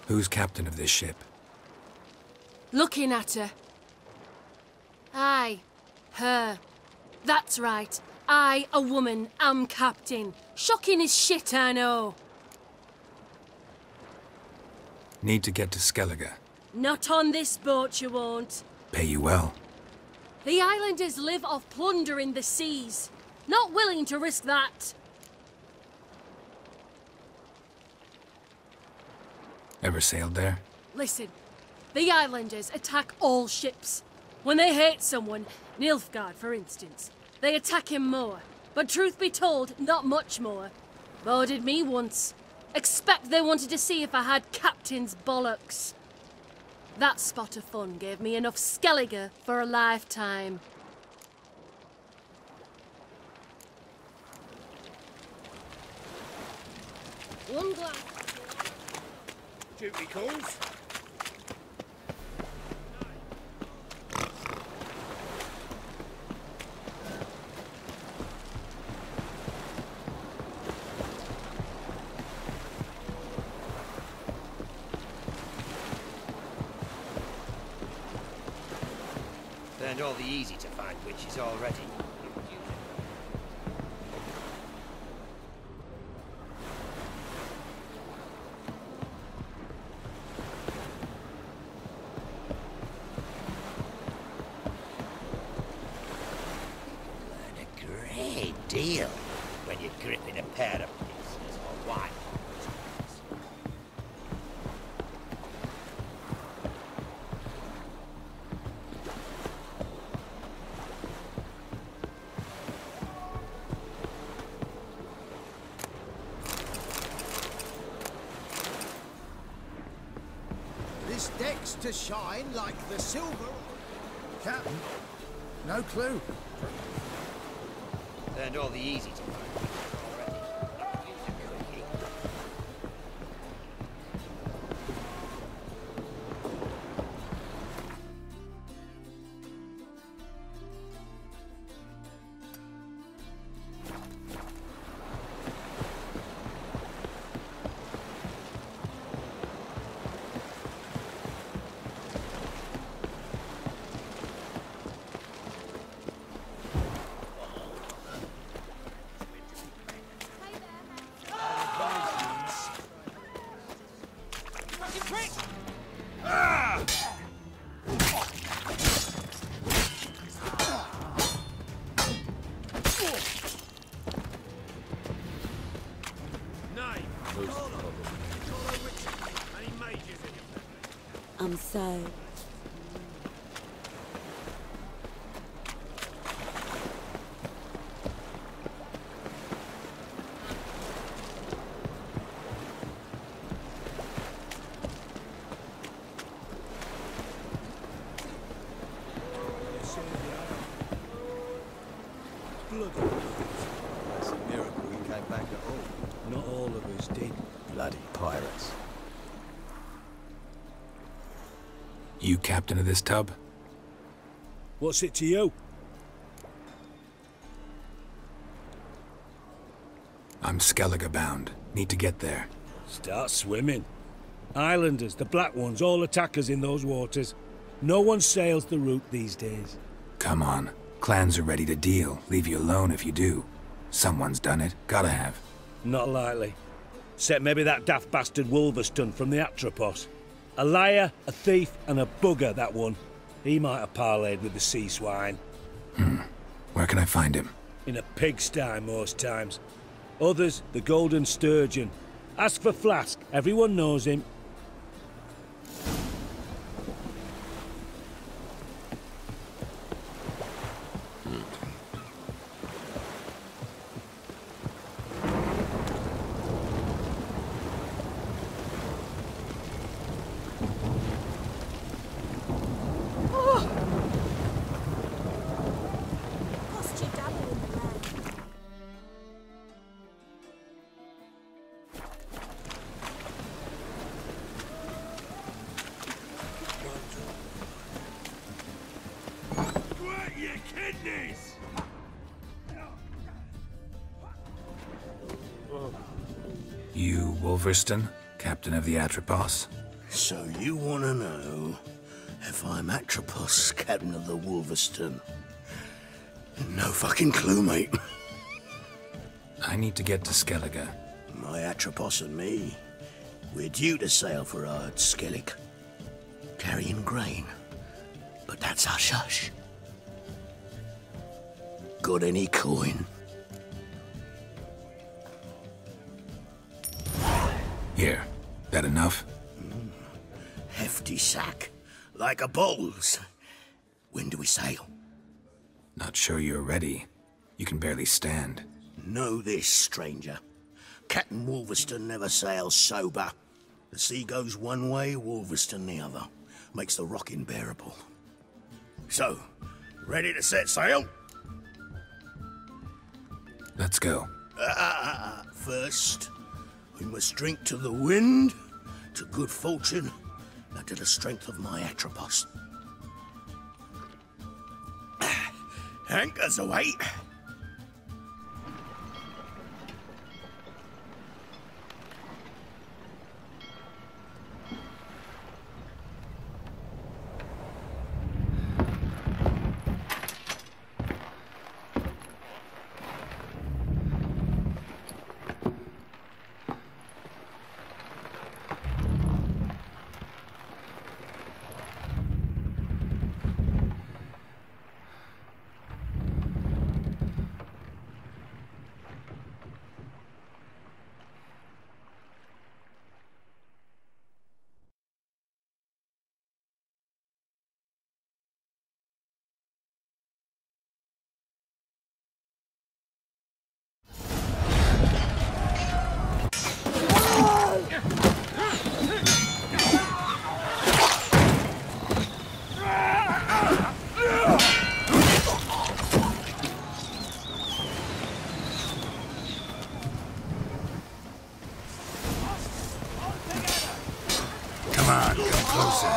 Who's captain of this ship? Looking at her. Aye, her. That's right. I, a woman, am captain. Shocking as shit, I know. Need to get to Skellige. Not on this boat, you won't. Pay you well. The islanders live off plundering the seas. Not willing to risk that. Ever sailed there? Listen, the islanders attack all ships. When they hate someone, Nilfgaard for instance, they attack him more. But truth be told, not much more. Bo did me once. Expect they wanted to see if I had captain's bollocks. That spot of fun gave me enough Skellige for a lifetime. One glass. Duty calls. Learned all the easy to find witches already. Deal when you're gripping a pair of pistols or wine. This deck's to shine like the silver. Captain, no clue. Learned all the easy to find witches already. Use a quickie. I'm so... It's a miracle we came back at all. Not all of us did. Bloody pirates. You captain of this tub? What's it to you? I'm Skellige bound. Need to get there. Start swimming. Islanders, the black ones, all attackers in those waters. No one sails the route these days. Come on. Clans are ready to deal. Leave you alone if you do. Someone's done it. Gotta have. Not likely. Except maybe that daft bastard Wolverston from the Atropos. A liar, a thief, and a bugger, that one. He might have parlayed with the sea swine. Where can I find him? In a pigsty most times. Others, the Golden Sturgeon. Ask for Flask. Everyone knows him. You Wolverston, captain of the Atropos? So you want to know if I'm Atropos, captain of the Wolverston? No fucking clue, mate. I need to get to Skellige. My Atropos and me, we're due to sail for our Skellige, carrying grain. But that's hush-hush. Got any coin? Here. That enough? Hefty sack. Like a bowls. When do we sail? Not sure you're ready. You can barely stand. Know this, stranger. Captain Wolverston never sails sober. The sea goes one way, Wolverston the other. Makes the rocking bearable. So, ready to set sail? Let's go. First, we must drink to the wind, to good fortune, and to the strength of my Atropos. Anchors away. Come on, come closer.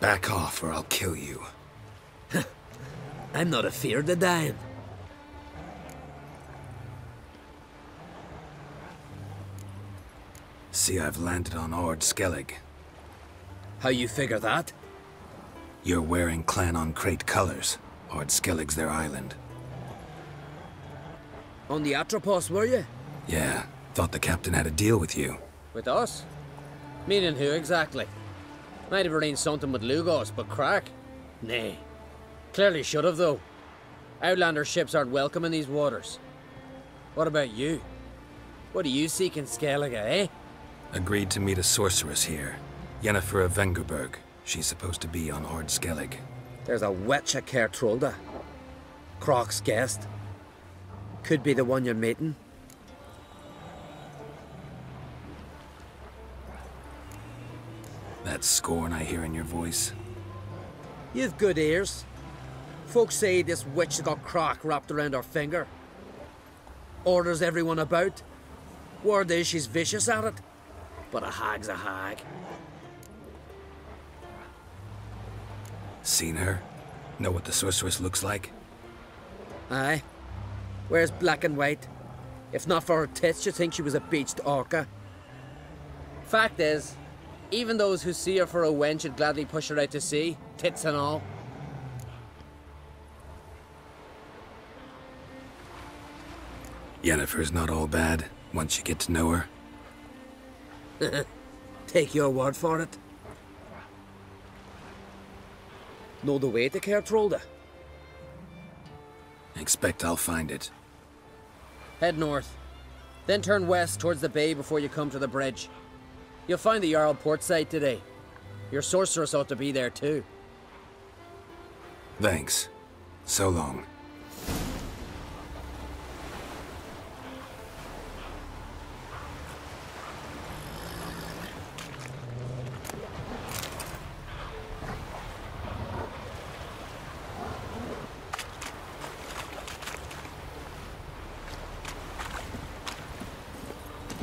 Back off or I'll kill you. I'm not afeard of dying. See, I've landed on Ord Skellige. How you figure that? You're wearing Clan on Crate colors. Ord Skellige's their island. On the Atropos, were you? Yeah, thought the captain had a deal with you. With us? Meaning who exactly? Might have arranged something with Lugos, but crack? Nay. Clearly should have, though. Outlander ships aren't welcome in these waters. What about you? What do you seek in Skellige, eh? Agreed to meet a sorceress here. Yennefer of Vengerberg. She's supposed to be on Ord Skellige. There's a witch at Kertrolda. Croc's guest. Could be the one you're meeting. That scorn I hear in your voice. You've good ears. Folks say this witch has got Croc wrapped around her finger. Orders everyone about. Word is she's vicious at it. But a hag's a hag. Seen her? Know what the sorceress looks like? Aye. Where's black and white? If not for her tits, you'd think she was a beached orca. Fact is, even those who see her for a wench would gladly push her out to sea, tits and all. Yennefer's not all bad, once you get to know her. Take your word for it. Know the way to Kertrolda? Expect I'll find it. Head north. Then turn west towards the bay before you come to the bridge. You'll find the Jarl port site today. Your sorceress ought to be there too. Thanks. So long.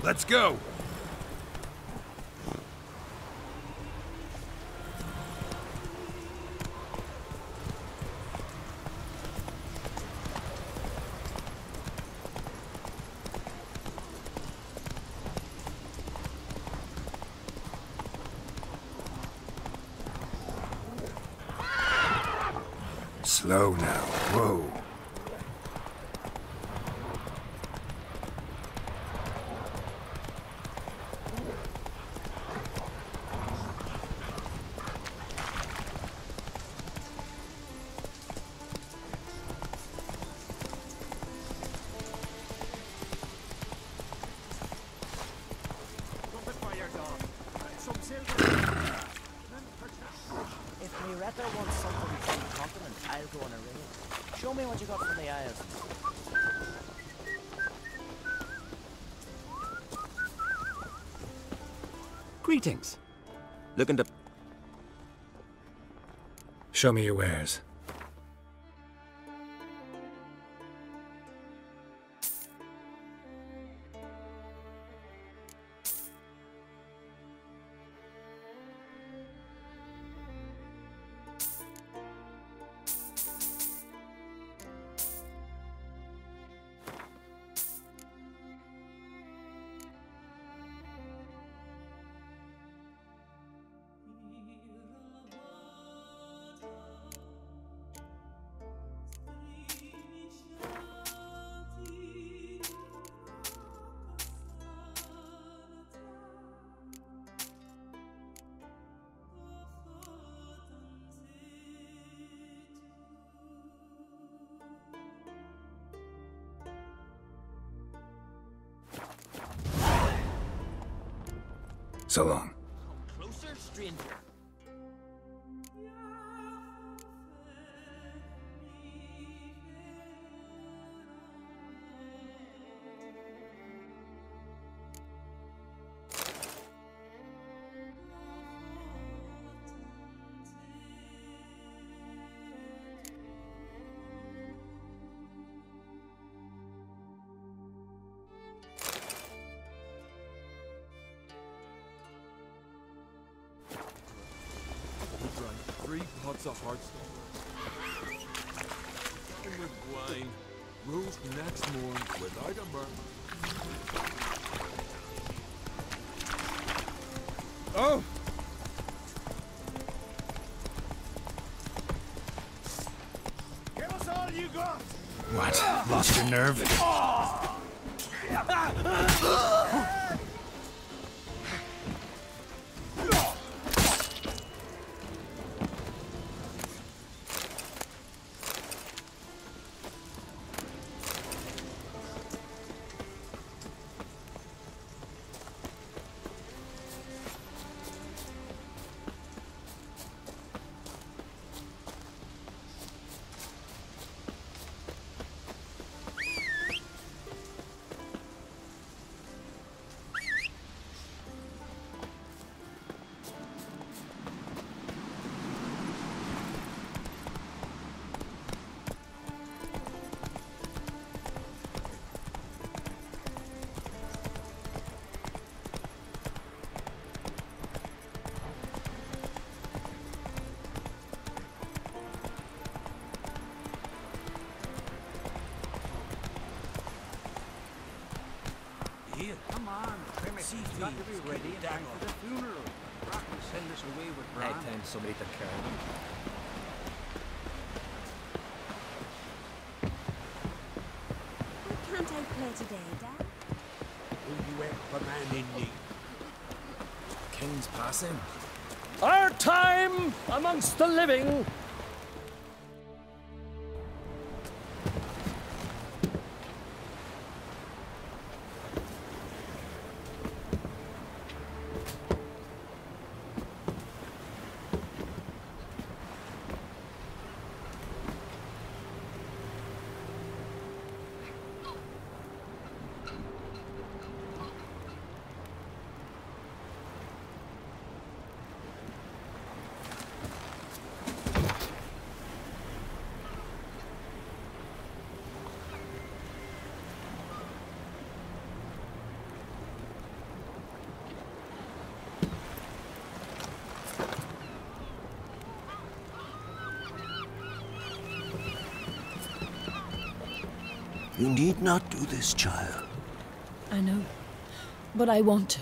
Let's go! Slow now. Whoa. If Miretta wants something from the continent, I'll go on a raid. Show me what you got from the Isles. Greetings. Looking to... Show me your wares. So long. Closer, stranger. Pots of heartstone. And with wine, roast next morn without a burn. Oh! Give us all you got! What? Lost your nerve? It's got to be ready in time for the funeral. Rock will send us away with Bran. Night time somebody took care of him. Why can't I play today, Dad? Will you help a man in need? King's passing. Our time amongst the living. You need not do this, child. I know, but I want to.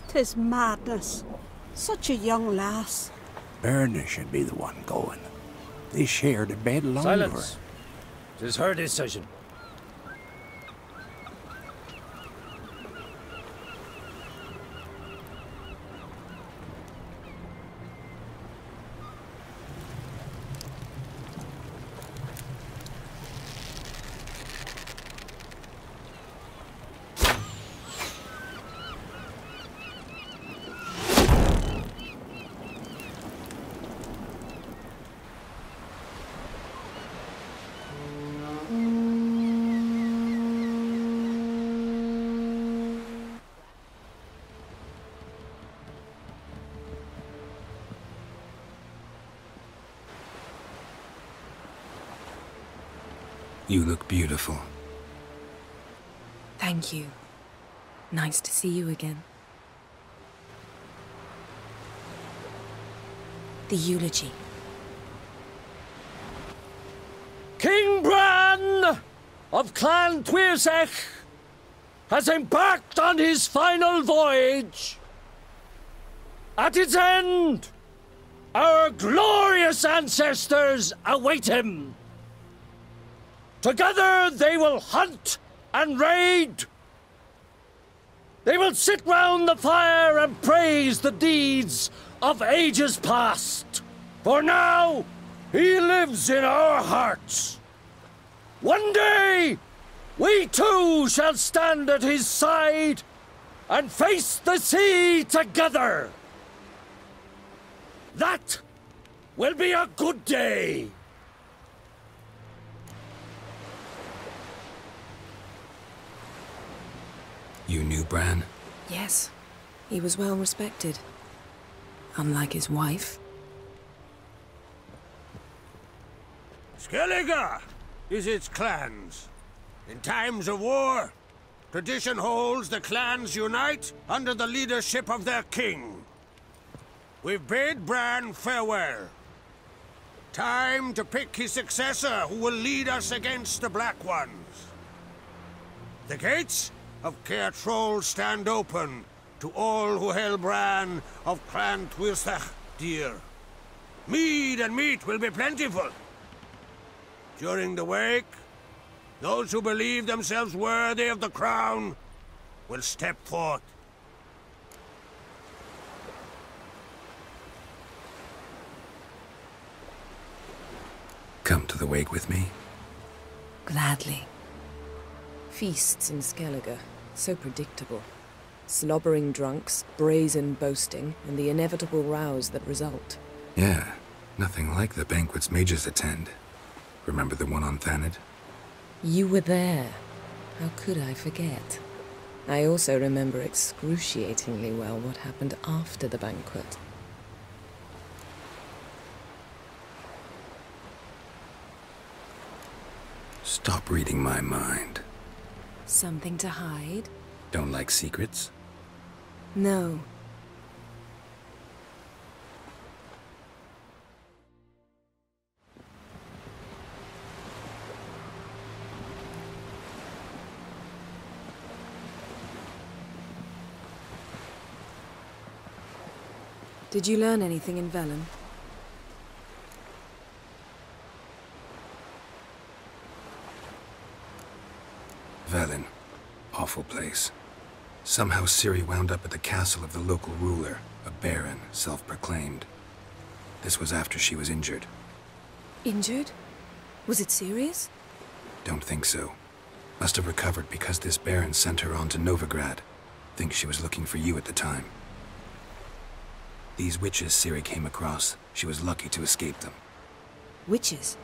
Tis madness. Such a young lass. Erna should be the one going. They shared a bed longer. Silence. 'Tis her decision. You look beautiful. Thank you. Nice to see you again. The eulogy. King Bran of Clan Twirsech has embarked on his final voyage. At its end, our glorious ancestors await him. Together they will hunt and raid. They will sit round the fire and praise the deeds of ages past. For now, he lives in our hearts. One day, we too shall stand at his side and face the sea together. That will be a good day. You knew Bran? Yes, he was well respected. Unlike his wife. Skellige is its clans. In times of war, tradition holds the clans unite under the leadership of their king. We've bid Bran farewell. Time to pick his successor who will lead us against the Black Ones. The gates of Caer Troll stand open to all who held Bran of Clan Twirsech dear. Mead and meat will be plentiful. During the wake, those who believe themselves worthy of the crown will step forth. Come to the wake with me? Gladly. Feasts in Skellige, so predictable. Slobbering drunks, brazen boasting, and the inevitable rows that result. Yeah, nothing like the banquets mages attend. Remember the one on Thanedd? You were there. How could I forget? I also remember excruciatingly well what happened after the banquet. Stop reading my mind. Something to hide? Don't like secrets? No. Did you learn anything in Velen? Velen. Awful place. Somehow Ciri wound up at the castle of the local ruler, a baron, self-proclaimed. This was after she was injured. Injured? Was it serious? Don't think so. Must have recovered because this baron sent her on to Novigrad. Think she was looking for you at the time. These witches Ciri came across, she was lucky to escape them. Witches?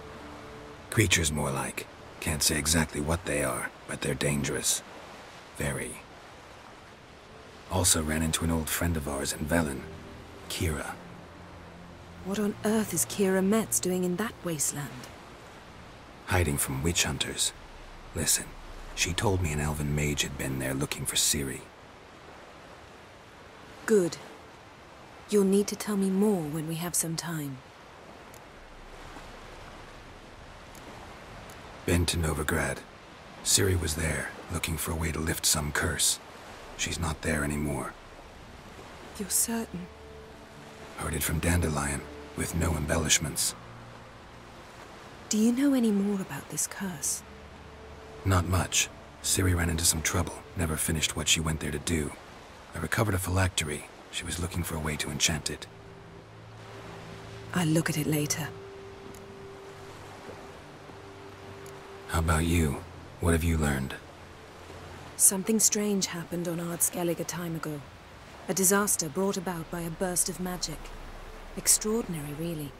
Creatures, more like. Can't say exactly what they are, but they're dangerous. Very. Also ran into an old friend of ours in Velen, Kira. What on earth is Kira Metz doing in that wasteland? Hiding from witch hunters. Listen, she told me an elven mage had been there looking for Ciri. Good. You'll need to tell me more when we have some time. Been to Novigrad. Ciri was there, looking for a way to lift some curse. She's not there anymore. You're certain? Heard it from Dandelion, with no embellishments. Do you know any more about this curse? Not much. Ciri ran into some trouble, never finished what she went there to do. I recovered a phylactery. She was looking for a way to enchant it. I'll look at it later. How about you? What have you learned? Something strange happened on Skellige a time ago. A disaster brought about by a burst of magic. Extraordinary, really.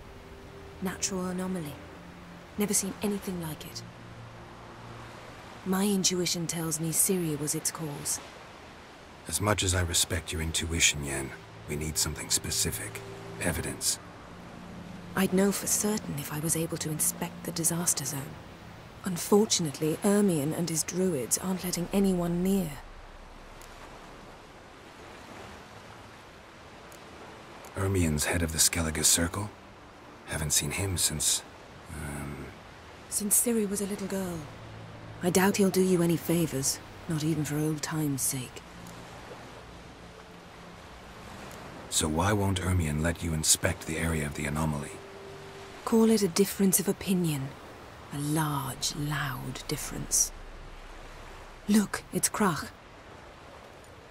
Natural anomaly. Never seen anything like it. My intuition tells me Ciri was its cause. As much as I respect your intuition, Yen, we need something specific. Evidence. I'd know for certain if I was able to inspect the disaster zone. Unfortunately, Ermion and his druids aren't letting anyone near. Ermion's head of the Skellige Circle? Haven't seen him since... Since Ciri was a little girl. I doubt he'll do you any favors, not even for old time's sake. So why won't Ermion let you inspect the area of the anomaly? Call it a difference of opinion. A large, loud difference. Look, it's Krach.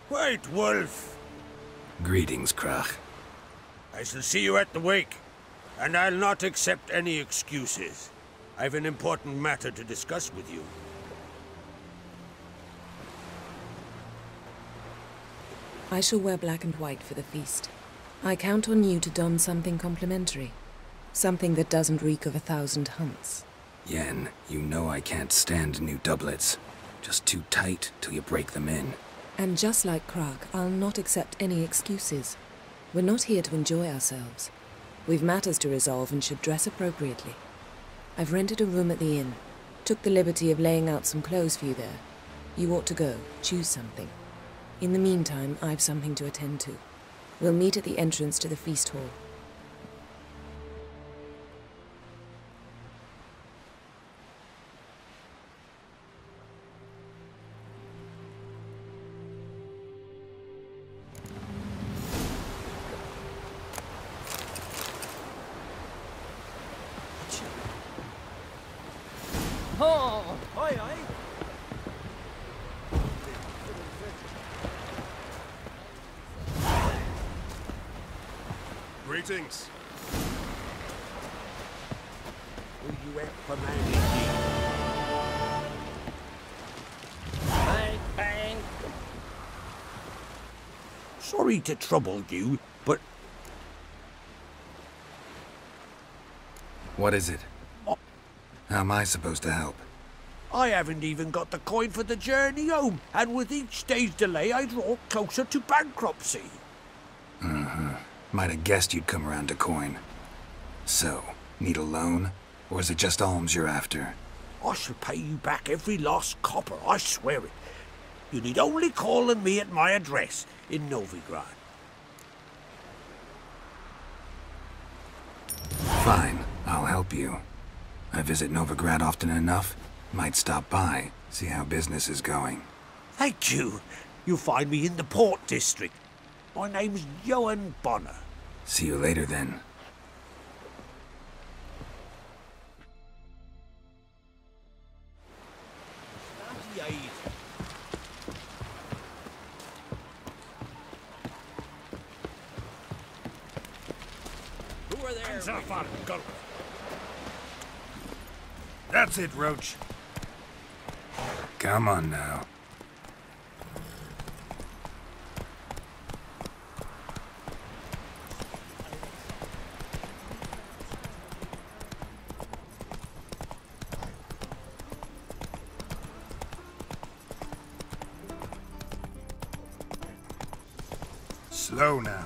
White Wolf! Greetings, Krach. I shall see you at the wake, and I'll not accept any excuses. I've an important matter to discuss with you. I shall wear black and white for the feast. I count on you to don something complimentary. Something that doesn't reek of 1,000 hunts. Yen, you know I can't stand new doublets. Just too tight till you break them in. And just like Krach, I'll not accept any excuses. We're not here to enjoy ourselves. We've matters to resolve and should dress appropriately. I've rented a room at the inn. Took the liberty of laying out some clothes for you there. You ought to go. Choose something. In the meantime, I've something to attend to. We'll meet at the entrance to the feast hall. Oh! Aye, aye. Greetings. Will you act for man Bang, bang. Sorry to trouble you, but... What is it? How am I supposed to help? I haven't even got the coin for the journey home, and with each day's delay, I draw closer to bankruptcy. Might have guessed you'd come around to coin. So, need a loan? Or is it just alms you're after? I shall pay you back every last copper, I swear it. You need only call on me at my address in Novigrad. Fine, I'll help you. I visit Novigrad often enough. Might stop by, see how business is going. Thank you. You'll find me in the Port District. My name's Johan Bonner. See you later then. Who are there? That's it, Roach. Come on now. Slow now.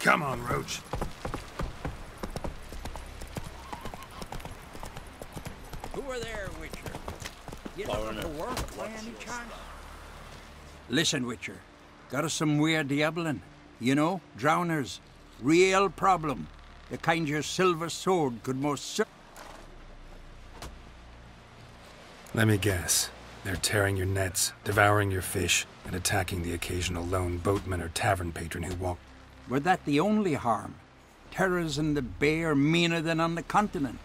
Come on, Roach. Who are there, Witcher? You looking for work by any chance? Listen, Witcher. Got us some weird diabling. You know, drowners. Real problem. The kind your silver sword could most Let me guess. They're tearing your nets, devouring your fish, and attacking the occasional lone boatman or tavern patron who walk. Were that the only harm? Terrors in the bay are meaner than on the continent.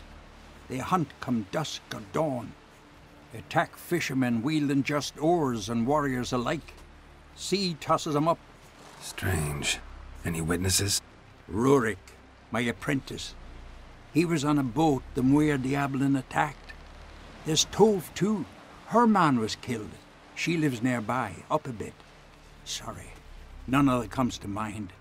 They hunt come dusk or dawn. Attack fishermen wielding just oars and warriors alike. Sea tosses them up. Strange. Any witnesses? Rurik, my apprentice. He was on a boat the Muir Diablin attacked. There's Tove, too. Her man was killed. She lives nearby, up a bit. Sorry, none of it comes to mind.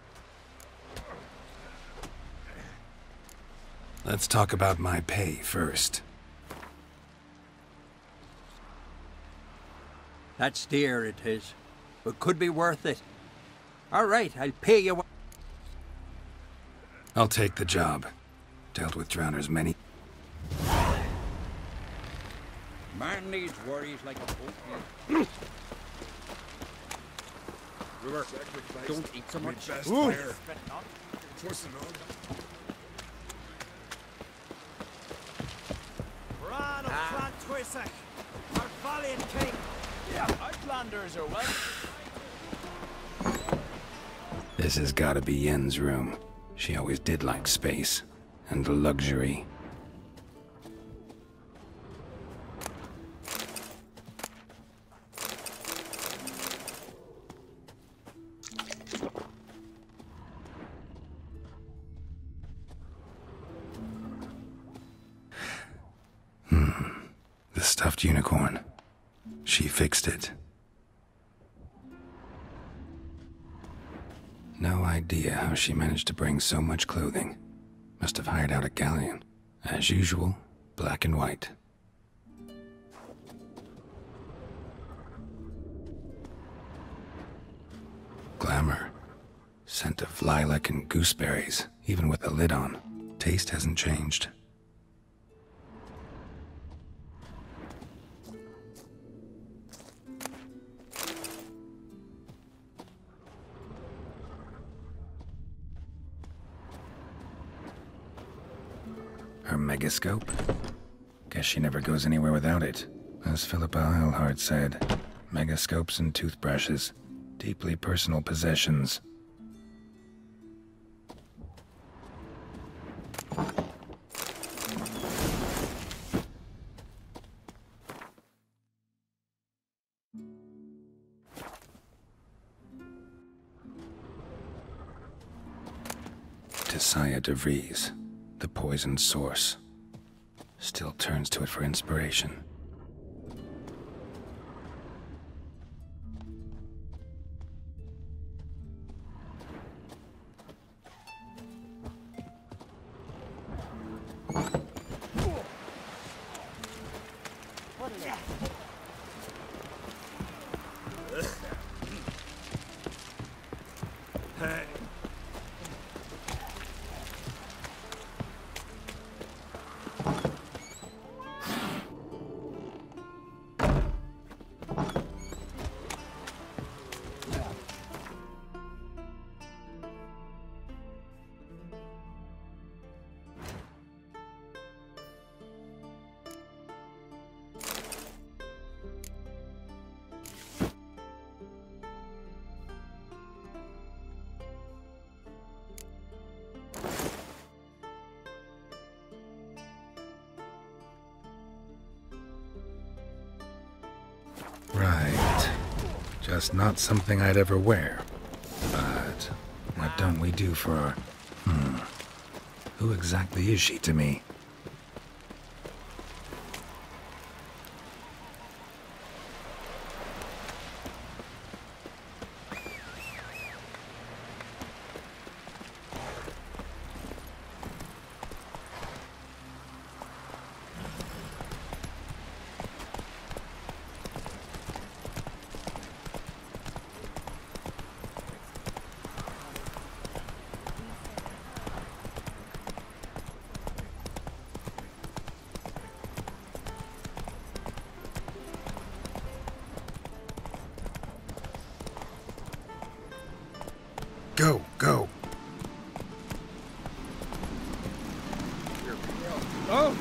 Let's talk about my pay first. That's dear, it is, but could be worth it. All right, I'll pay you. I'll take the job. Dealt with drowners many. Man needs worries like a boat. River, don't eat so much. Bran of Clan Twisek, our valiant king. Yeah, Outlanders are welcome. This has gotta be Yen's room. She always did like space. And luxury. The stuffed unicorn. She fixed it. No idea how she managed to bring so much clothing. Must have hired out a galleon. As usual, black and white. Glamour. Scent of lilac and gooseberries, even with the lid on. Taste hasn't changed. Her megascope? Guess she never goes anywhere without it. As Philippa Eilhart said, megascopes and toothbrushes, deeply personal possessions. Messiah de Vries, the poisoned source, still turns to it for inspiration. Right. Just not something I'd ever wear. But what don't we do for our... Who exactly is she to me? Go, go. Oh!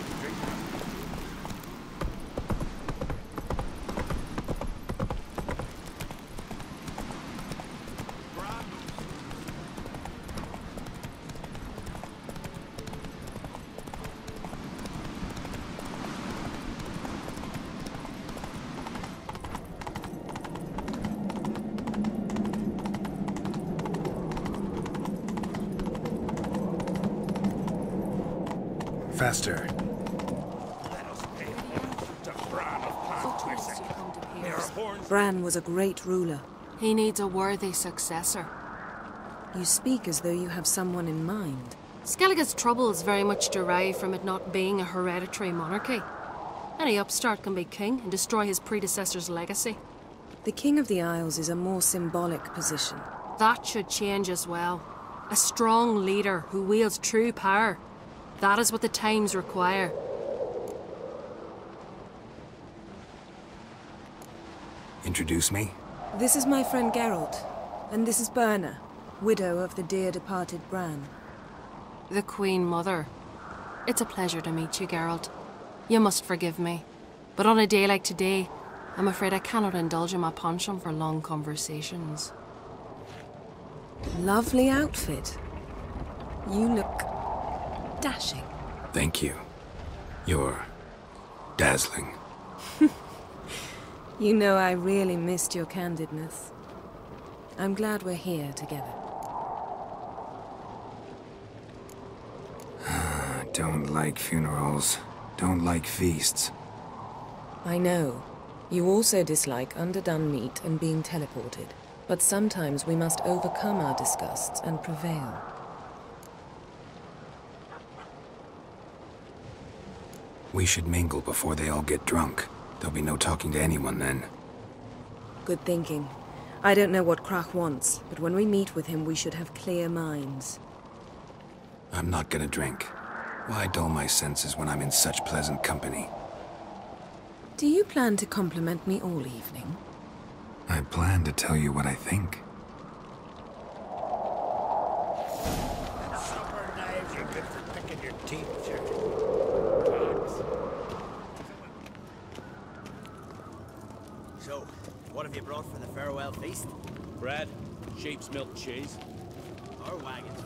Faster. Bran was a great ruler. He needs a worthy successor. You speak as though you have someone in mind. Skellige's troubles very much derive from it not being a hereditary monarchy. Any upstart can be king and destroy his predecessor's legacy. The King of the Isles is a more symbolic position. That should change as well. A strong leader who wields true power. That is what the times require. Introduce me? This is my friend Geralt, and this is Birna, widow of the dear departed Bran. The Queen Mother. It's a pleasure to meet you, Geralt. You must forgive me, but on a day like today, I'm afraid I cannot indulge in my penchant for long conversations. Lovely outfit. You look dashing. Thank you. You're dazzling. You know I really missed your candidness. I'm glad we're here together. Don't like funerals. Don't like feasts. I know. You also dislike underdone meat and being teleported. But sometimes we must overcome our disgusts and prevail. We should mingle before they all get drunk. There'll be no talking to anyone then. Good thinking. I don't know what Krach wants, but when we meet with him, we should have clear minds. I'm not gonna drink. Why dull my senses when I'm in such pleasant company? Do you plan to compliment me all evening? I plan to tell you what I think. Supper knives are good for picking your teeth, sir. So, what have you brought for the farewell feast? Bread, sheep's milk cheese. Or wagons?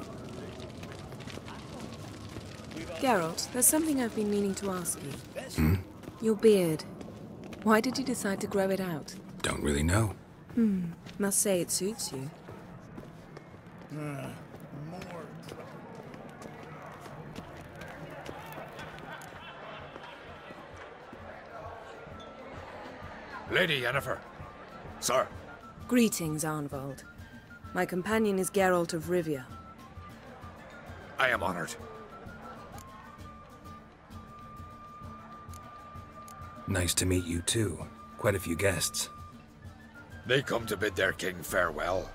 Geralt, there's something I've been meaning to ask you. Your beard. Why did you decide to grow it out? Don't really know. Must say it suits you. Lady Yennefer. Sir. Greetings, Arnvald. My companion is Geralt of Rivia. I am honored. Nice to meet you too. Quite a few guests. They come to bid their king farewell.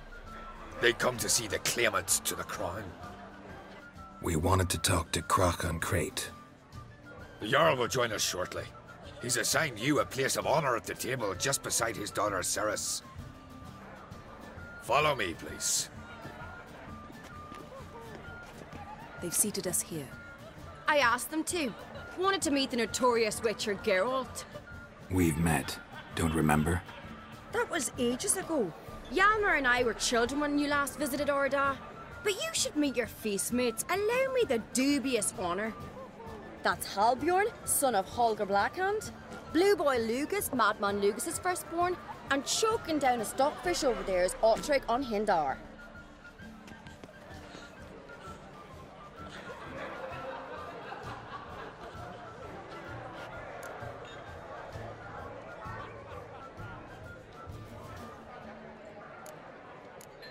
They come to see the claimants to the crown. We wanted to talk to Croc on Crate. The Jarl will join us shortly. He's assigned you a place of honor at the table just beside his daughter Ceres. Follow me, please. They've seated us here. I asked them to. Wanted to meet the notorious witcher Geralt. We've met. Don't remember? That was ages ago. Hjalmar and I were children when you last visited Orda. But you should meet your feast mates. Allow me the dubious honor. That's Halbjorn, son of Holger Blackhand. Blue Boy Lugus, Madman Lugus' firstborn. And choking down a stockfish over there is Otrek on Hindar.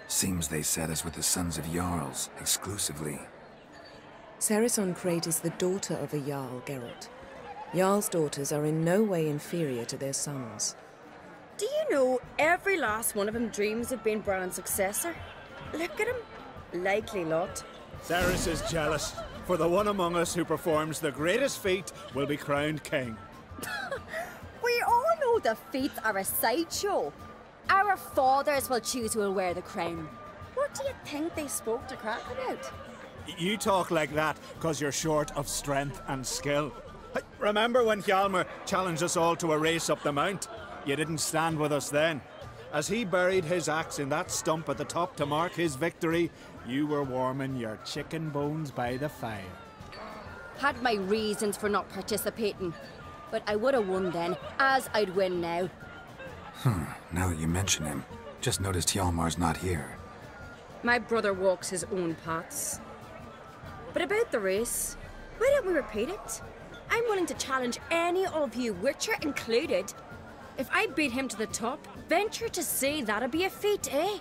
Seems they set us with the sons of Jarls, exclusively. Ceres on Crate is the daughter of a Jarl, Geralt. Jarl's daughters are in no way inferior to their sons. Do you know every last one of them dreams of being Bran's successor? Look at him. Likely lot. Ceres is jealous, for the one among us who performs the greatest feat will be crowned king. We all know the feats are a sideshow. Our fathers will choose who will wear the crown. What do you think they spoke to Crack about? You talk like that because you're short of strength and skill. Remember when Hjalmar challenged us all to a race up the mount? You didn't stand with us then. As he buried his axe in that stump at the top to mark his victory, you were warming your chicken bones by the fire. Had my reasons for not participating. But I would have won then, as I'd win now. Now that you mention him, just noticed Hjalmar's not here. My brother walks his own paths. But about the race, why don't we repeat it? I'm willing to challenge any of you, Witcher included. If I beat him to the top, venture to say that'd be a feat, eh?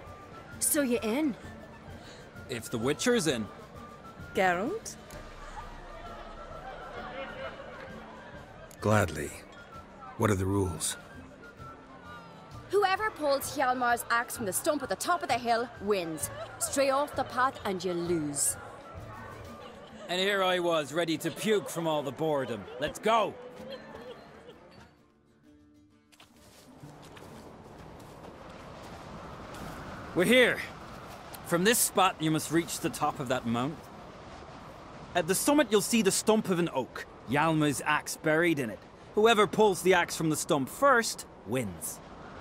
So you in? If the Witcher's in. Geralt? Gladly. What are the rules? Whoever pulls Hjalmar's axe from the stump at the top of the hill wins. Stray off the path and you lose. And here I was, ready to puke from all the boredom. Let's go! We're here. From this spot, you must reach the top of that mount. At the summit, you'll see the stump of an oak. Hjalmar's axe buried in it. Whoever pulls the axe from the stump first, wins.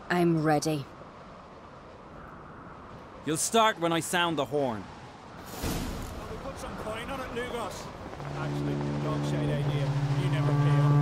I'm ready. You'll start when I sound the horn. We put some coin on it, Lugos. Actually, dog shade idea. You never pay up.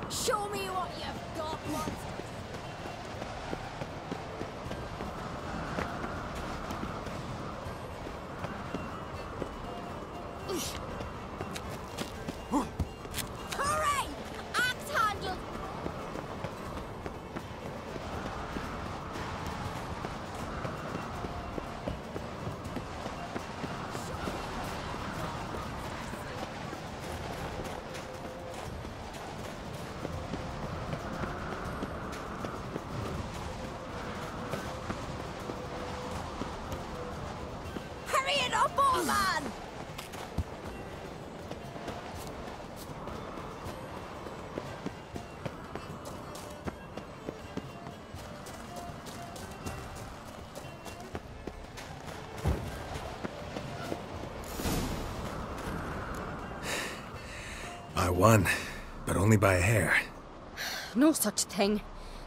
Show me what you've got, monster! Hooray! Axe handle! Hurry it up, old man! I won, but only by a hair. No such thing.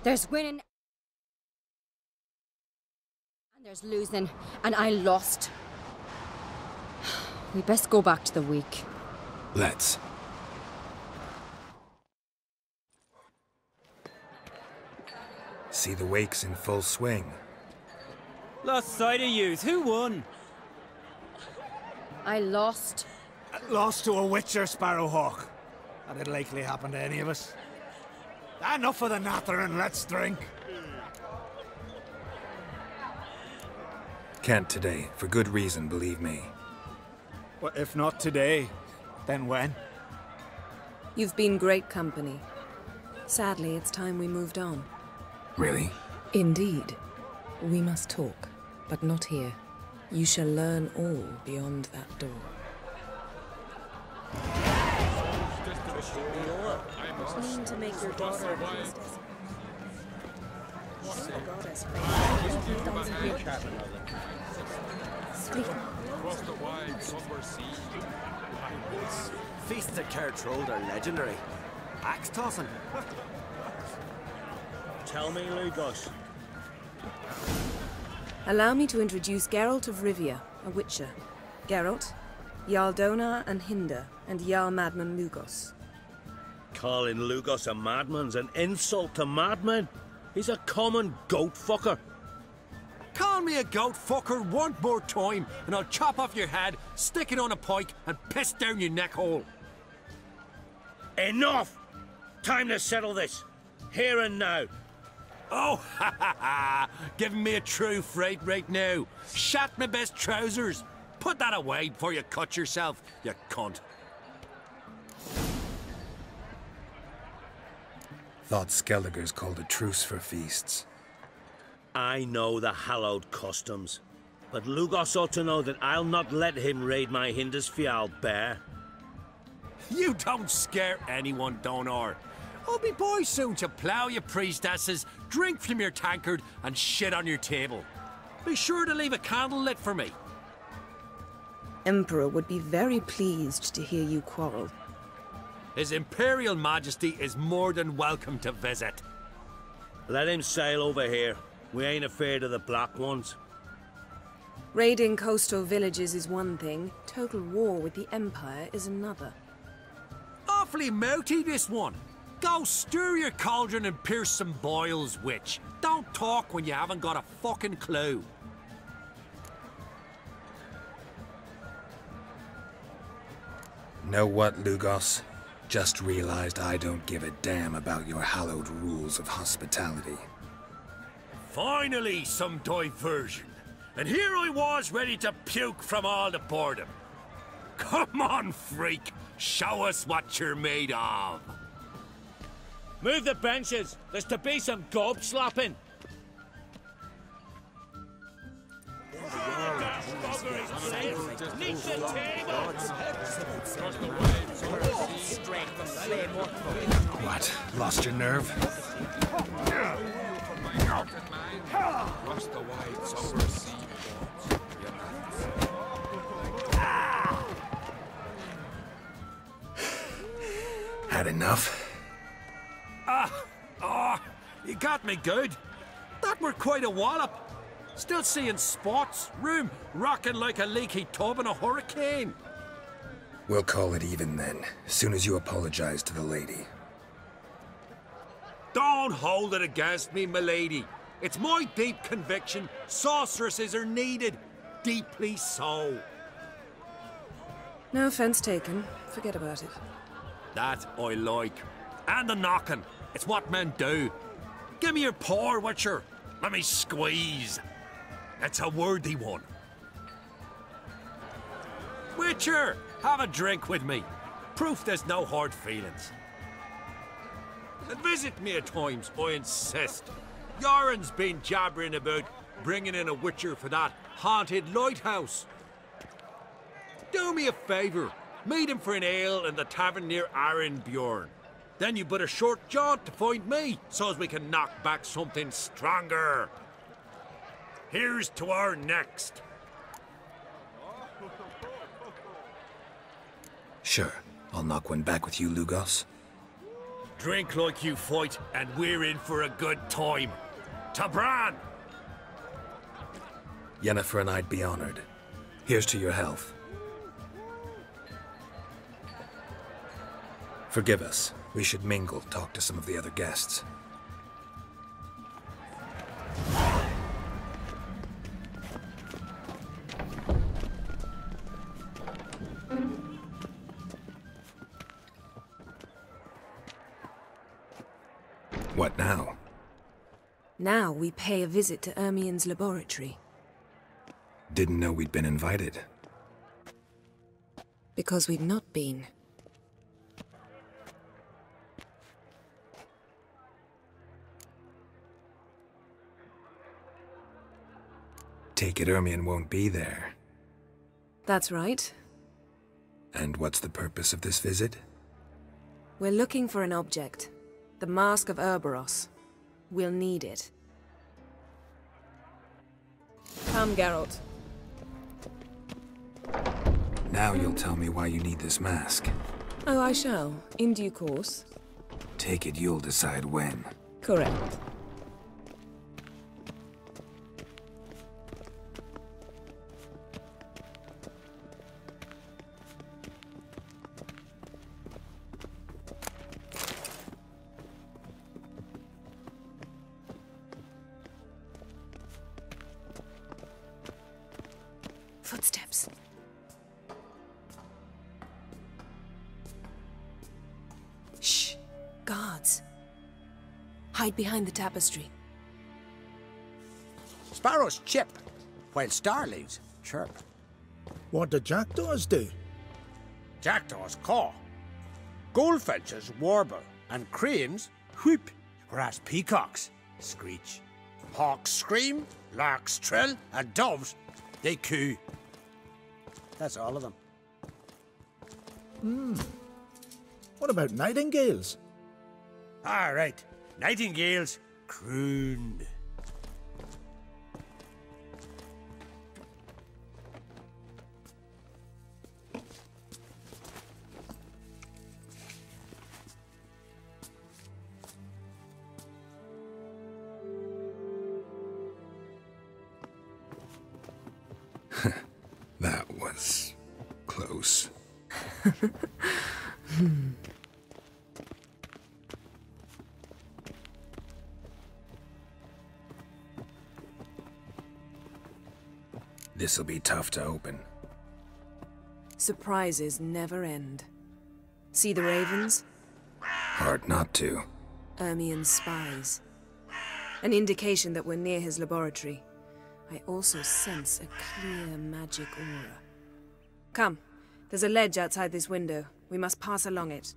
There's winning and there's losing, and I lost. We best go back to the week. Let's. See the wakes in full swing. Lost sight of yous. Who won? I lost. Lost to a witcher, Sparrowhawk. That'd likely happen to any of us. Enough of the natter and let's drink. Can't today, for good reason, believe me. Well, if not today, then when? You've been great company. Sadly, it's time we moved on. Really? Indeed. We must talk, but not here. You shall learn all beyond that door. Mean to make your daughter a priestess. Across the wide somber sea. Feasts at Kertrold are legendary. Axe tossing. Tell me, Lugos. Allow me to introduce Geralt of Rivia, a witcher. Geralt, Jarl Dona and Hinder, and Jarl Madman Lugos. Calling Lugos a madman's an insult to madmen. He's a common goat fucker. Call me a goat fucker one more time, and I'll chop off your head, stick it on a pike, and piss down your neck hole. Enough! Time to settle this. Here and now. Oh, ha ha ha! Giving me a true fright right now. Shat my best trousers. Put that away before you cut yourself, you cunt. Thought Skellige's called a truce for feasts. I know the hallowed customs, but Lugos ought to know that I'll not let him raid my Hindisfial bear. You don't scare anyone, Donar. I'll be boy soon to plough your priestesses, drink from your tankard, and shit on your table. Be sure to leave a candle lit for me. Emperor would be very pleased to hear you quarrel. His Imperial Majesty is more than welcome to visit. Let him sail over here. We ain't afraid of the Black Ones. Raiding coastal villages is one thing, total war with the Empire is another. Awfully mouty, this one. Go stir your cauldron and pierce some boils, witch. Don't talk when you haven't got a fucking clue. Know what, Lugos? Just realized I don't give a damn about your hallowed rules of hospitality. Finally, some diversion. And here I was ready to puke from all the boredom. Come on, freak. Show us what you're made of. Move the benches. There's to be some gob slapping. What? Lost your nerve? Across the wide somber sea. Had enough? You got me good. That were quite a wallop. Still seeing spots, room rocking like a leaky tub in a hurricane. We'll call it even then, as soon as you apologize to the lady. Don't hold it against me, milady. It's my deep conviction sorceresses are needed. Deeply so. No offense taken. Forget about it. That I like. And the knocking. It's what men do. Give me your paw, Witcher. Let me squeeze. It's a worthy one. Witcher, have a drink with me. Proof there's no hard feelings. And visit me at times, I insist. Yoren's been jabbering about bringing in a Witcher for that haunted lighthouse. Do me a favour. Meet him for an ale in the tavern near Arenbjorn. Then you but a short jaunt to find me, so as we can knock back something stronger. Here's to our next. Sure, I'll knock one back with you, Lugos. Drink like you fight, and we're in for a good time. Tabran! Yennefer and I'd be honored. Here's to your health. Forgive us. We should mingle, talk to some of the other guests. What now? Now we pay a visit to Ermien's laboratory. Didn't know we'd been invited. Because we've not been. Take it Ermien won't be there. That's right. And what's the purpose of this visit? We're looking for an object. The Mask of Cerberus. We'll need it. Come, Geralt. Now you'll tell me why you need this mask. Oh, I shall. In due course. Take it you'll decide when. Correct. Footsteps. Shh. Guards. Hide behind the tapestry. Sparrows chip, while starlings chirp. What do jackdaws do? Jackdaws caw. Goldfinches warble, and cranes whoop, whereas peacocks screech. Hawks scream, larks trill, and doves, they coo. That's all of them. What about nightingales? Ah, right. Nightingales crooned. That was close. This'll be tough to open. Surprises never end. See the ravens? Hard not to. Ermien's spies. An indication that we're near his laboratory. I also sense a clear magic aura. Come, there's a ledge outside this window. We must pass along it.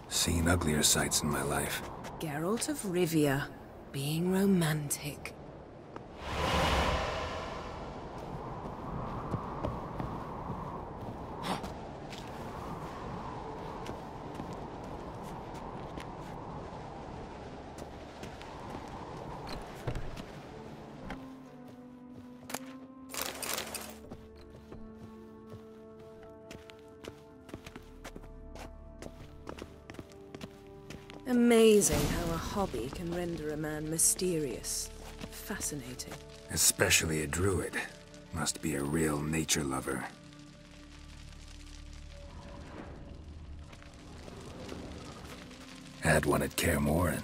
Seen uglier sights in my life. Geralt of Rivia, being romantic. Amazing how a hobby can render a man mysterious. Fascinating. Especially a druid. Must be a real nature lover. Had one at Kaer Morhen.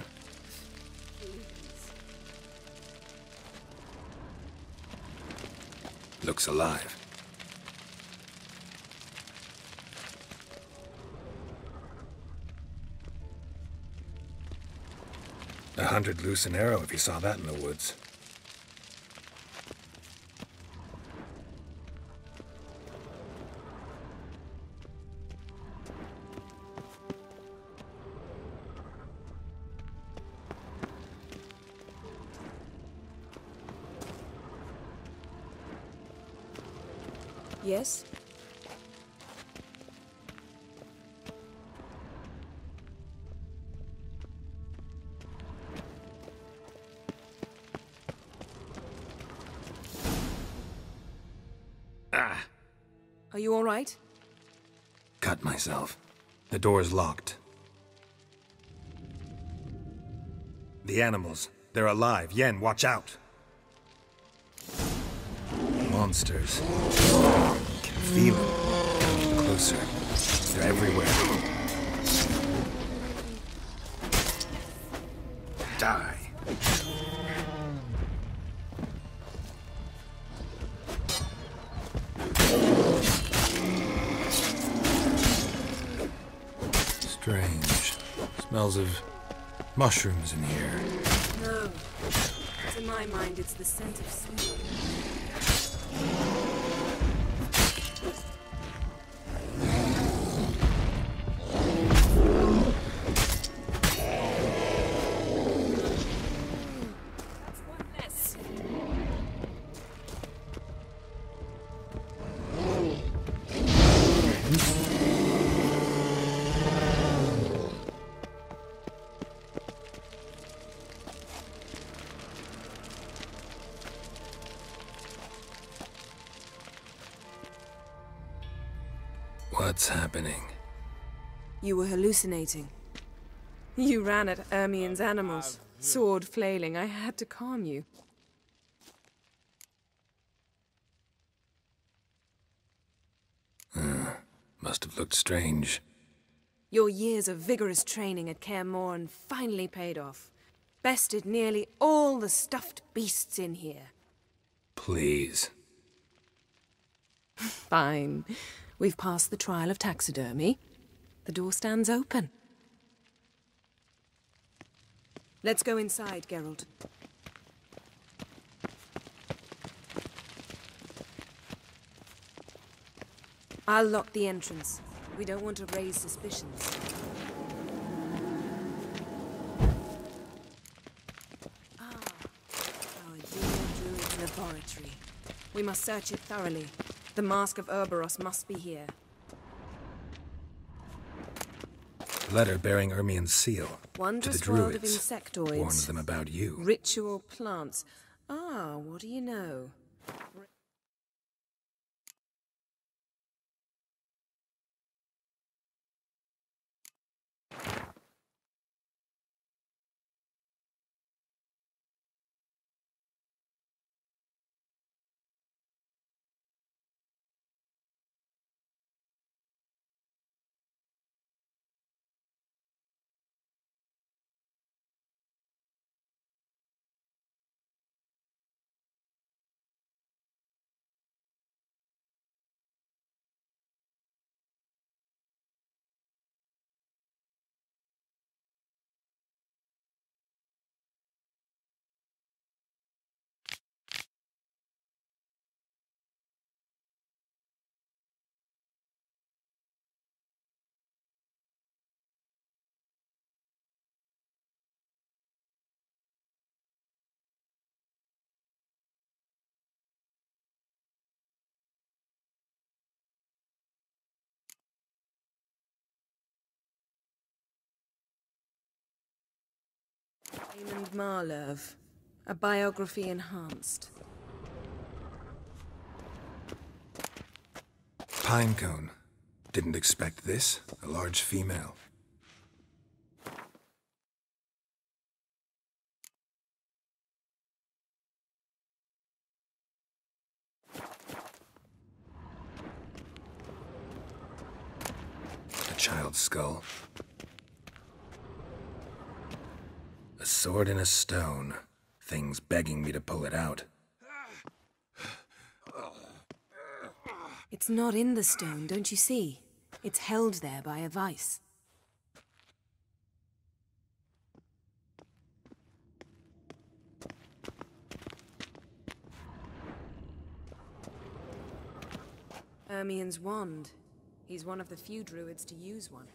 Looks alive. $100 loose an arrow if you saw that in the woods. Yes? Are you all right? Cut myself. The door's locked. The animals. They're alive. Yen, watch out. Monsters. Can feel them. Coming closer. They're everywhere. Die. Strange. Smells of mushrooms in here. No. To my mind, it's the scent of sleep. What's happening? You were hallucinating. You ran at Ermien's animals, sword flailing. I had to calm you. Must have looked strange. Your years of vigorous training at Kaer Morhen finally paid off. Bested nearly all the stuffed beasts in here. Please. Fine. We've passed the trial of taxidermy. The door stands open. Let's go inside, Geralt. I'll lock the entrance. We don't want to raise suspicions. Our dear druid's laboratory. We must search it thoroughly. The Mask of Urboros must be here. Letter bearing Ermien's seal. Wondrous to the world of druids. insectoids. Warns them about you. Ritual plants. Ah, what do you know? Raymond Marlev. A biography enhanced. Pinecone. Didn't expect this. A large female. A child's skull. A sword and a stone. Things begging me to pull it out. It's not in the stone, don't you see? It's held there by a vice. Ermien's wand. He's one of the few druids to use one.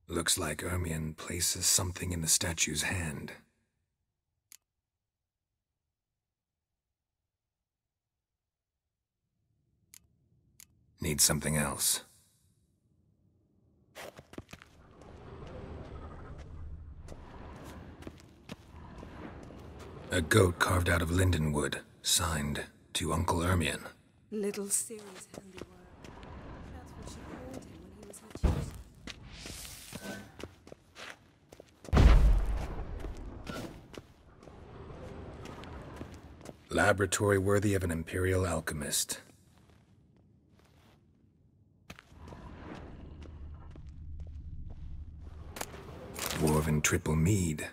Looks like Ermien places something in the statue's hand. Need something else. A goat carved out of linden wood, signed to Uncle Ermien. Little Ciri's handiwork. That's what she called him when he was her tutor. Laboratory worthy of an imperial alchemist. Dwarven triple mead.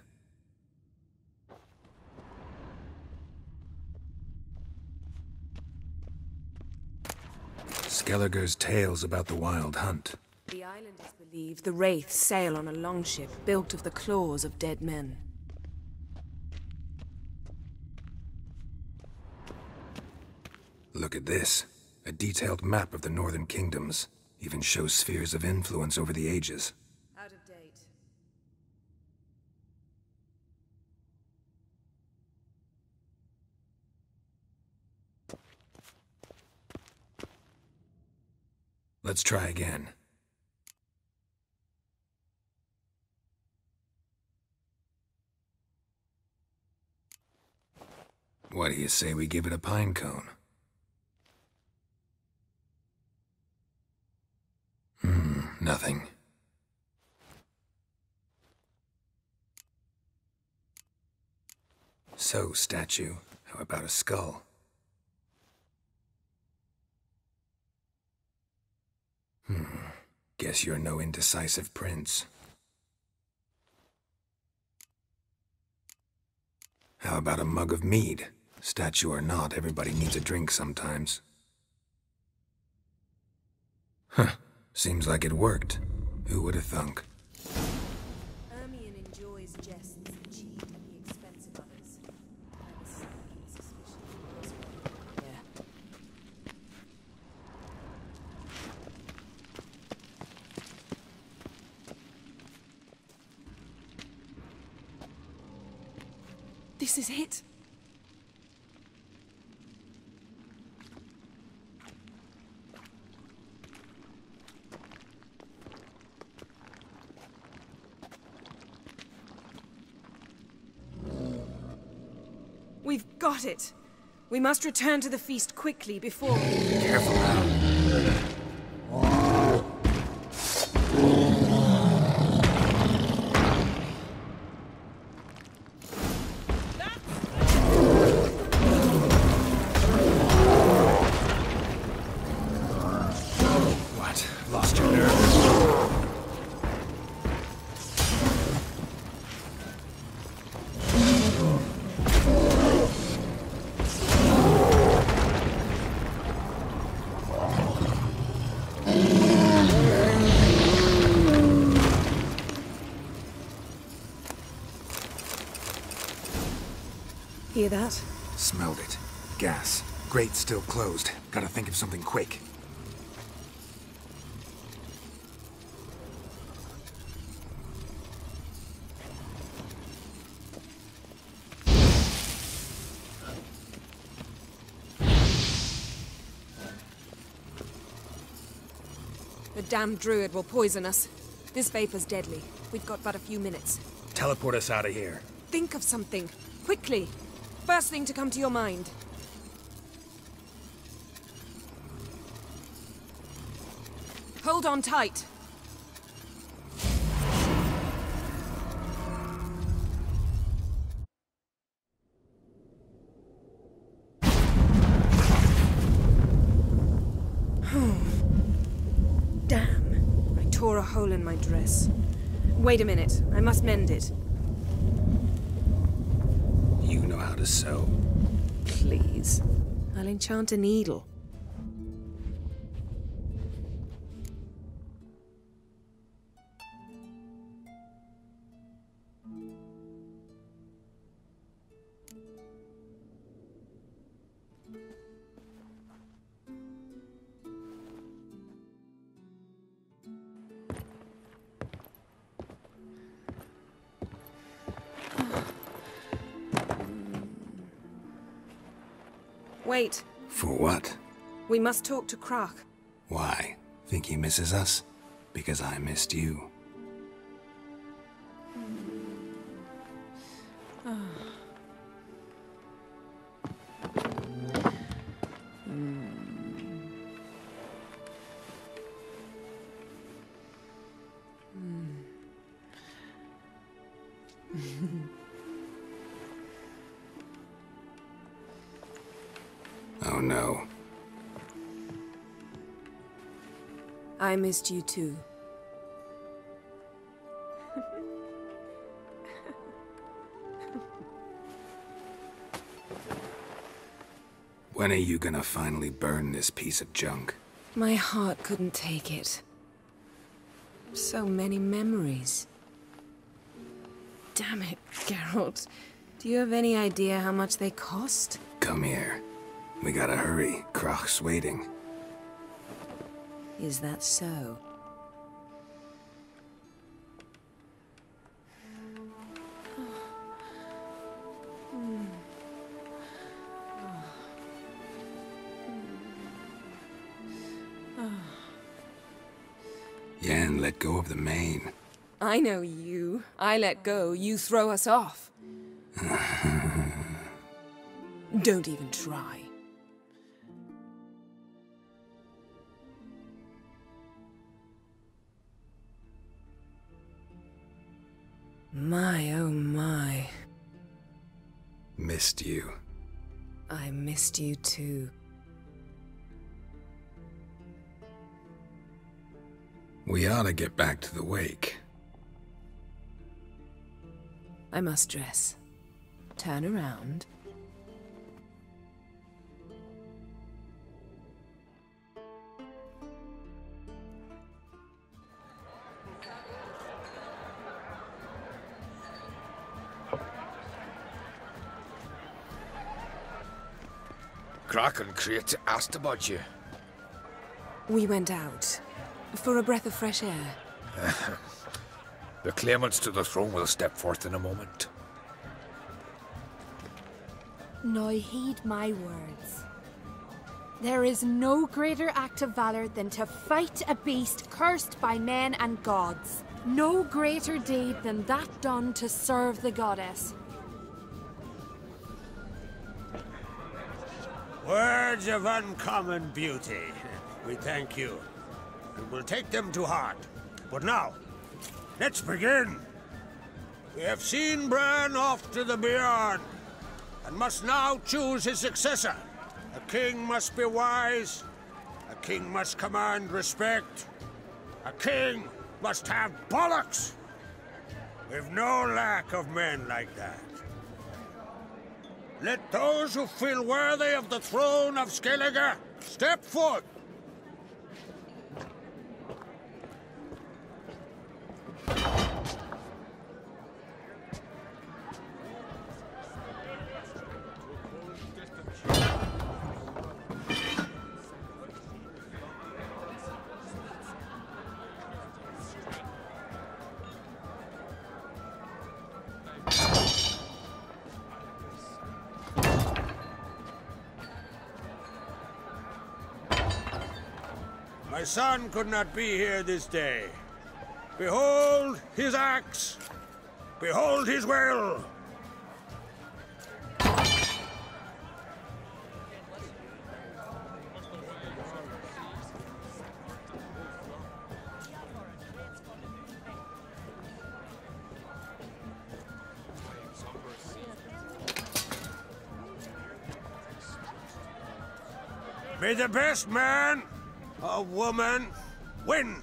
Skellige's tales about the wild hunt. The islanders believe the wraiths sail on a longship built of the claws of dead men. Look at this. A detailed map of the northern kingdoms. Even shows spheres of influence over the ages. Out of date. Let's try again. What do you say we give it a pine cone? Nothing. So, statue, how about a skull? Guess you're no indecisive prince. How about a mug of mead? Statue or not, everybody needs a drink sometimes. Huh. Seems like it worked. Who would have thunk? Ermion enjoys jests that cheat at the expense of others. I have a sneaking suspicion he was one. Yeah. This is it. We've got it. We must return to the feast quickly before... Careful now. What? Lost your nerve? Hear that? Smelled it. Gas. Grate still closed. Gotta think of something quick. The damned druid will poison us. This vapor's deadly. We've got but a few minutes. Teleport us out of here. Think of something. Quickly. First thing to come to your mind. Hold on tight. Damn. I tore a hole in my dress. Wait a minute. I must mend it. You know how to sew. Please. I'll enchant a needle. Wait. For what? We must talk to Croc. Why? Think he misses us? Because I missed you. Oh no. I missed you too. When are you gonna finally burn this piece of junk? My heart couldn't take it. So many memories. Damn it, Geralt. Do you have any idea how much they cost? Come here. We gotta hurry. Croc's waiting. Is that so? Yen let go of the mane. I know you. I let go, you throw us off. Don't even try. My, oh my. Missed you. I missed you too. We ought to get back to the wake. I must dress. Turn around. Croc and Crate asked about you. We went out. For a breath of fresh air. The claimants to the throne will step forth in a moment. Now heed my words. There is no greater act of valor than to fight a beast cursed by men and gods. No greater deed than that done to serve the goddess. Words of uncommon beauty. We thank you. And we'll take them to heart. But now, let's begin. We have seen Bran off to the beyond, and must now choose his successor. A king must be wise. A king must command respect. A king must have bollocks. We've no lack of men like that. Let those who feel worthy of the throne of Skellige step forth. My son could not be here this day. Behold his axe. Behold his will. May the best man or woman win.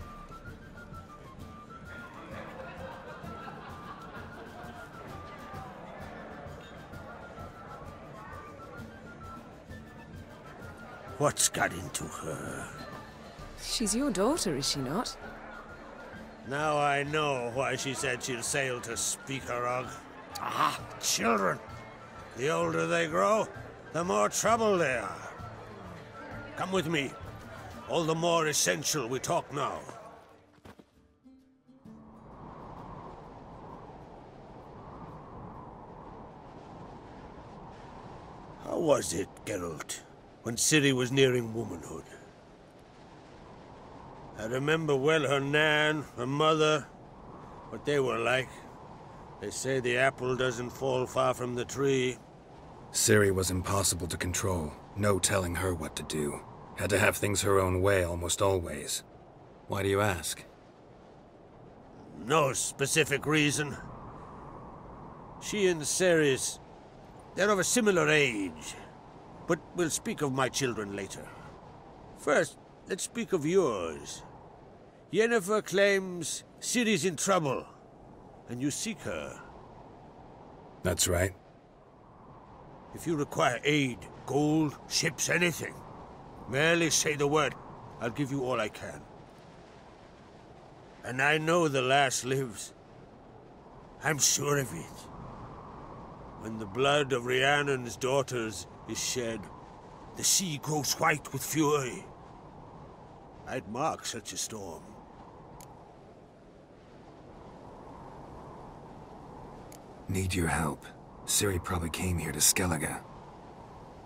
What's got into her? She's your daughter, is she not? Now I know why she said she'll sail to Speakerog. Ah, children. The older they grow, the more trouble they are. Come with me. All the more essential we talk now. How was it, Geralt, when Ciri was nearing womanhood? I remember well her nan, her mother, what they were like. They say the apple doesn't fall far from the tree. Ciri was impossible to control. No telling her what to do. Had to have things her own way almost always. Why do you ask? No specific reason. She and Ceres, they're of a similar age. But we'll speak of my children later. First, let's speak of yours. Yennefer claims Ciri's in trouble, and you seek her. That's right. If you require aid, gold, ships, anything, merely say the word. I'll give you all I can. And I know the lass lives. I'm sure of it. When the blood of Rhiannon's daughters is shed, the sea grows white with fury. I'd mark such a storm. Need your help. Ciri probably came here to Skellige.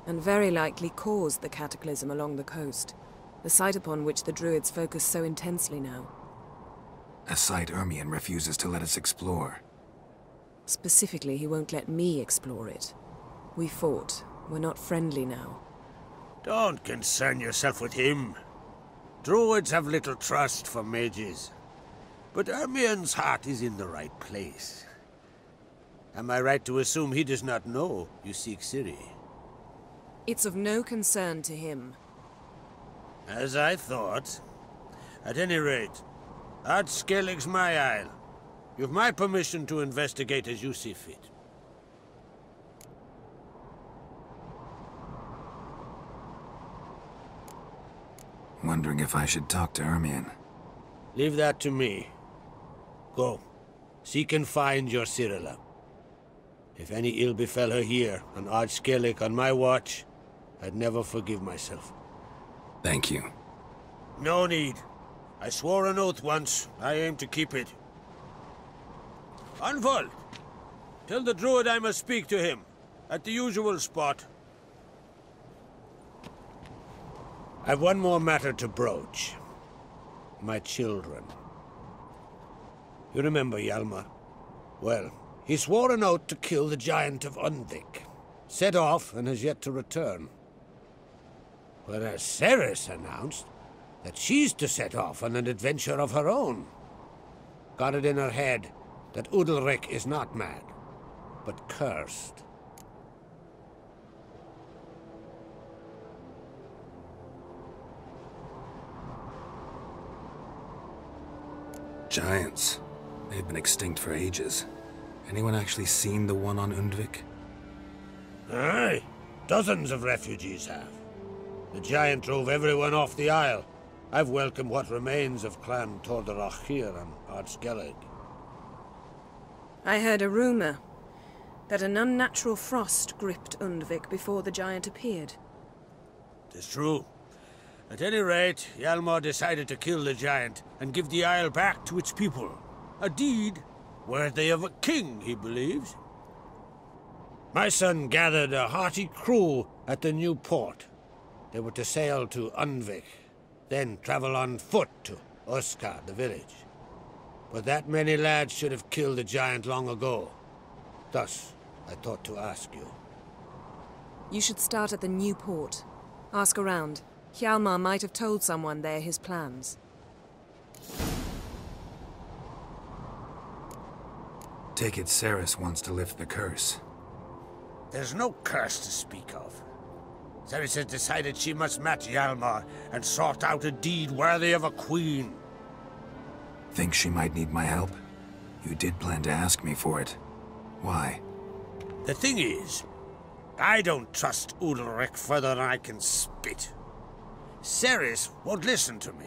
And very likely caused the cataclysm along the coast, the site upon which the Druids focus so intensely now. A site Ermion refuses to let us explore. Specifically, he won't let me explore it. We fought. We're not friendly now. Don't concern yourself with him. Druids have little trust for mages. But Ermion's heart is in the right place. Am I right to assume he does not know you seek Ciri? It's of no concern to him. As I thought. At any rate, Ard Skellig's my isle. You've my permission to investigate as you see fit. Wondering if I should talk to Ermion. Leave that to me. Go. Seek and find your Cirilla. If any ill befell her here, on Ard Skellig on my watch, I'd never forgive myself. Thank you. No need. I swore an oath once. I aim to keep it. Unfold! Tell the druid I must speak to him. At the usual spot. I've one more matter to broach. My children. You remember Hjalmar? Well, he swore an oath to kill the giant of Undvik. Set off and has yet to return. Whereas Ceres announced that she's to set off on an adventure of her own. Got it in her head that Udalric is not mad, but cursed. Giants. They've been extinct for ages. Anyone actually seen the one on Undvik? Aye. Dozens of refugees have. The giant drove everyone off the isle. I've welcomed what remains of Clan Tordarach here on Ard Skellig. I heard a rumor that an unnatural frost gripped Undvik before the giant appeared. 'Tis true. At any rate, Hjalmar decided to kill the giant and give the isle back to its people. A deed worthy of a king, he believes. My son gathered a hearty crew at the new port. They were to sail to Undvik, then travel on foot to Oskar, the village. But that many lads should have killed the giant long ago. Thus, I thought to ask you. You should start at the new port. Ask around. Hjalmar might have told someone there his plans. Take it Ceres wants to lift the curse. There's no curse to speak of. Ceres has decided she must match Hjalmar and sort out a deed worthy of a queen. Think she might need my help? You did plan to ask me for it. Why? The thing is, I don't trust Udalric further than I can spit. Ceres won't listen to me,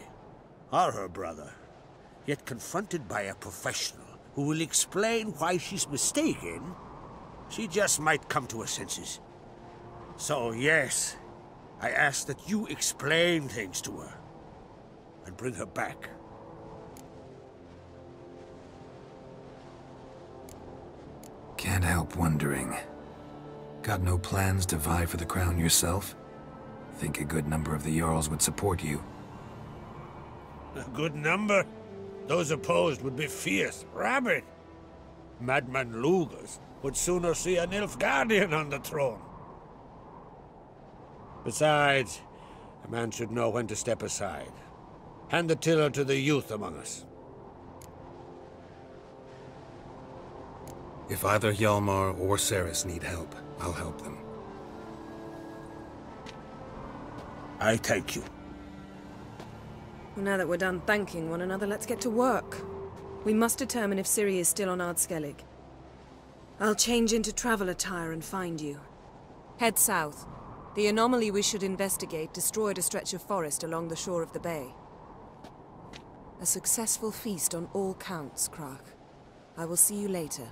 or her brother. Yet confronted by a professional who will explain why she's mistaken, she just might come to her senses. So yes, I ask that you explain things to her and bring her back. Can't help wondering. Got no plans to vie for the crown yourself? Think a good number of the Jarls would support you. A good number? Those opposed would be fierce, rabid. Madman Lugas would sooner see an Nilfgaardian on the throne. Besides, a man should know when to step aside. Hand the tiller to the youth among us. If either Hjalmar or Ceres need help, I'll help them. I thank you. Well, now that we're done thanking one another, let's get to work. We must determine if Ciri is still on Ard Skellig. I'll change into travel attire and find you. Head south. The anomaly we should investigate destroyed a stretch of forest along the shore of the bay. A successful feast on all counts, Krak. I will see you later.